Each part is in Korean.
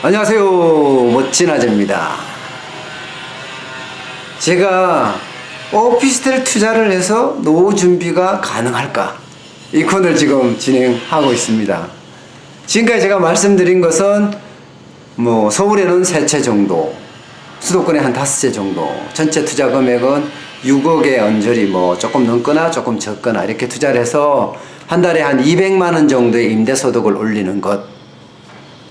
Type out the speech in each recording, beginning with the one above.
안녕하세요. 멋진 아재입니다. 제가 오피스텔 투자를 해서 노후 준비가 가능할까? 이 코너를 지금 진행하고 있습니다. 지금까지 제가 말씀드린 것은 서울에는 3채 정도, 수도권에 한 5채 정도, 전체 투자 금액은 6억에 언저리 조금 넘거나 조금 적거나 이렇게 투자를 해서 한 달에 한 200만 원 정도의 임대소득을 올리는 것,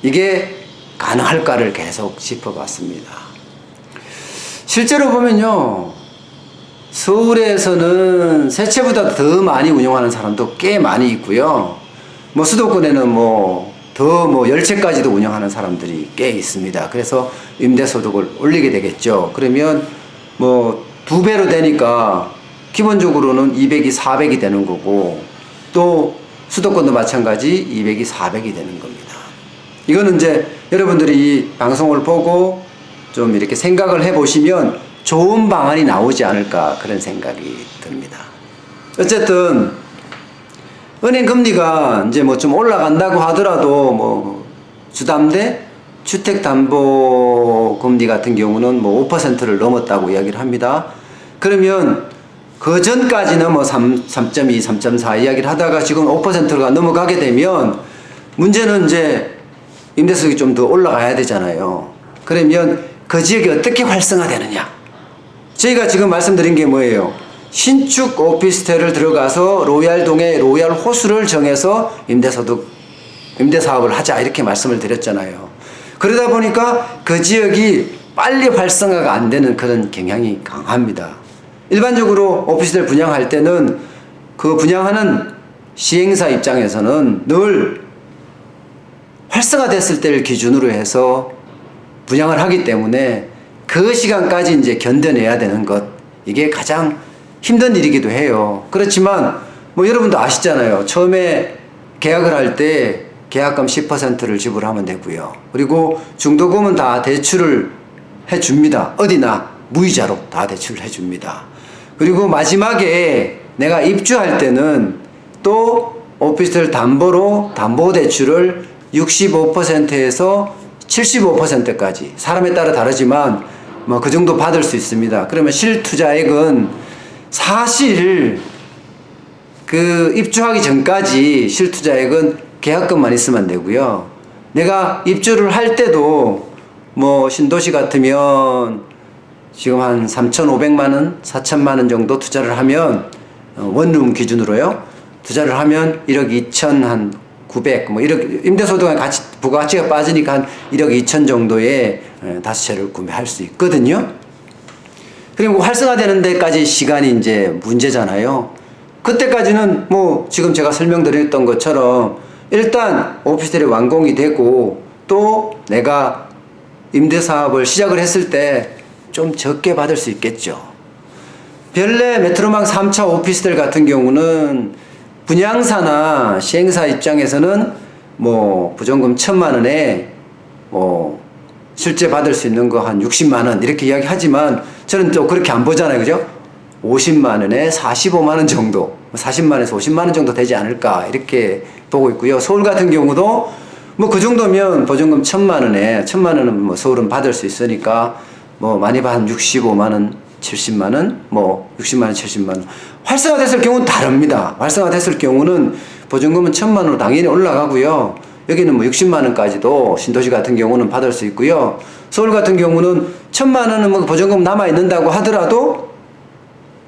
이게 가능할까를 계속 짚어봤습니다. 실제로 보면요, 서울에서는 3채보다 더 많이 운영하는 사람도 꽤 많이 있고요. 수도권에는 더 10채까지도 운영하는 사람들이 꽤 있습니다. 그래서 임대소득을 올리게 되겠죠. 그러면 2배로 되니까 기본적으로는 200이 400이 되는 거고, 또 수도권도 마찬가지 200이 400이 되는 겁니다. 이거는 이제 여러분들이 이 방송을 보고 좀 이렇게 생각을 해보시면 좋은 방안이 나오지 않을까, 그런 생각이 듭니다. 어쨌든 은행 금리가 이제 좀 올라간다고 하더라도 주담대 주택담보금리 같은 경우는 5%를 넘었다고 이야기를 합니다. 그러면 그 전까지는 3.2, 3.4 이야기를 하다가 지금 5%가 넘어가게 되면 문제는 이제 임대소득이 좀 더 올라가야 되잖아요. 그러면 그 지역이 어떻게 활성화되느냐? 저희가 지금 말씀드린 게 뭐예요? 신축 오피스텔을 들어가서 로얄동의 로얄 호수를 정해서 임대사업을 하자, 이렇게 말씀을 드렸잖아요. 그러다 보니까 그 지역이 빨리 활성화가 안 되는 그런 경향이 강합니다. 일반적으로 오피스텔 분양할 때는 그 분양하는 시행사 입장에서는 늘 활성화됐을 때를 기준으로 해서 분양을 하기 때문에 그 시간까지 이제 견뎌내야 되는 것, 이게 가장 힘든 일이기도 해요. 그렇지만 여러분도 아시잖아요. 처음에 계약을 할 때 계약금 10%를 지불하면 되고요. 그리고 중도금은 다 대출을 해줍니다. 어디나 무이자로 다 대출을 해줍니다. 그리고 마지막에 내가 입주할 때는 또 오피스텔 담보로 담보대출을 65%에서 75%까지, 사람에 따라 다르지만 그 정도 받을 수 있습니다. 그러면 실투자액은 사실 그 입주하기 전까지 실투자액은 계약금만 있으면 되고요. 내가 입주를 할 때도 신도시 같으면 지금 한 3,500만 원, 4천만 원 정도 투자를 하면, 원룸 기준으로요, 투자를 하면 1억 2천 한 900, 이렇게 임대소득에 부가가치가 빠지니까 한 1억 2천 정도의 5채를 구매할 수 있거든요. 그리고 활성화되는 데까지 시간이 이제 문제잖아요. 그때까지는 지금 제가 설명드렸던 것처럼 일단 오피스텔이 완공이 되고, 또 내가 임대사업을 시작을 했을 때 좀 적게 받을 수 있겠죠. 별내 메트로망 3차 오피스텔 같은 경우는 분양사나 시행사 입장에서는 부정금 1,000만 원에 실제 받을 수 있는 거 한 60만 원 이렇게 이야기하지만 저는 또 그렇게 안 보잖아요. 그죠? 50만 원에 45만 원 정도, 40만 원에서 50만 원 정도 되지 않을까, 이렇게 보고 있고요. 서울 같은 경우도 그 정도면 보증금 1,000만 원에 1,000만 원은 서울은 받을 수 있으니까 많이 한 65만 원, 70만 원, 60만 원, 70만 원. 활성화됐을 경우는 다릅니다. 활성화됐을 경우는 보증금은 1,000만 원으로 당연히 올라가고요. 여기는 60만 원까지도 신도시 같은 경우는 받을 수 있고요. 서울 같은 경우는 1,000만 원은 보증금 남아있는다고 하더라도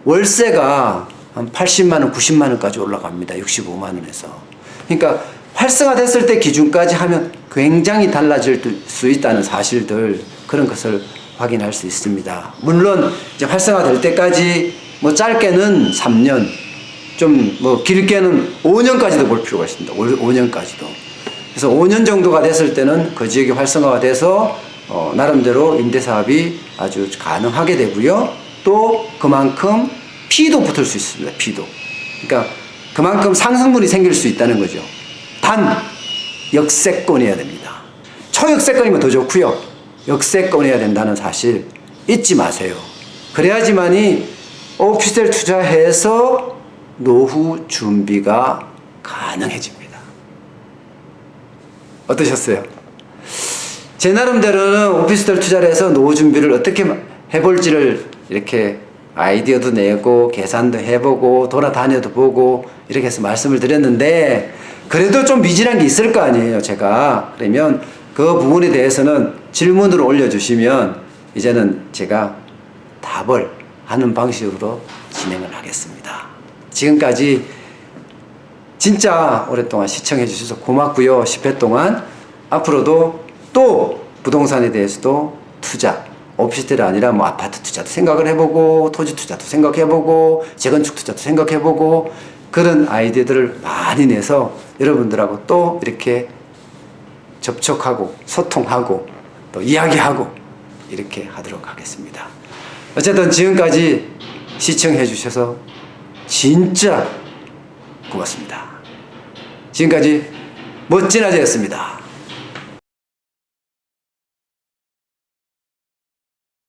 월세가 한 80만 원, 90만 원까지 올라갑니다. 65만 원에서. 그러니까 활성화됐을 때 기준까지 하면 굉장히 달라질 수 있다는 사실들, 그런 것을 확인할 수 있습니다. 물론 이제 활성화될 때까지 짧게는 3년, 좀 길게는 5년까지도 볼 필요가 있습니다. 5년까지도. 그래서 5년 정도가 됐을 때는 그 지역이 활성화가 돼서 나름대로 임대사업이 아주 가능하게 되고요. 또 그만큼 피도 붙을 수 있습니다. 피도. 그러니까 그만큼 상승분이 생길 수 있다는 거죠. 단 역세권이어야 됩니다. 초역세권이면 더 좋고요. 역세권이어야 된다는 사실 잊지 마세요. 그래야지만이 오피스텔 투자해서 노후 준비가 가능해집니다. 어떠셨어요? 제 나름대로는 오피스텔 투자를 해서 노후 준비를 어떻게 해볼지를 이렇게 아이디어도 내고 계산도 해보고 돌아다녀도 보고 이렇게 해서 말씀을 드렸는데, 그래도 좀 미진한 게 있을 거 아니에요, 제가. 그러면 그 부분에 대해서는 질문을 올려주시면 이제는 제가 답을 하는 방식으로 진행을 하겠습니다. 지금까지 진짜 오랫동안 시청해 주셔서 고맙고요. 10회 동안 앞으로도 또 부동산에 대해서도 투자, 오피스텔이 아니라 뭐 아파트 투자도 생각을 해보고 토지 투자도 생각해보고 재건축 투자도 생각해보고 그런 아이디어들을 많이 내서 여러분들하고 또 이렇게 접촉하고 소통하고 또 이야기하고 이렇게 하도록 하겠습니다. 어쨌든 지금까지 시청해 주셔서 진짜 고맙습니다. 지금까지 멋진 아재였습니다.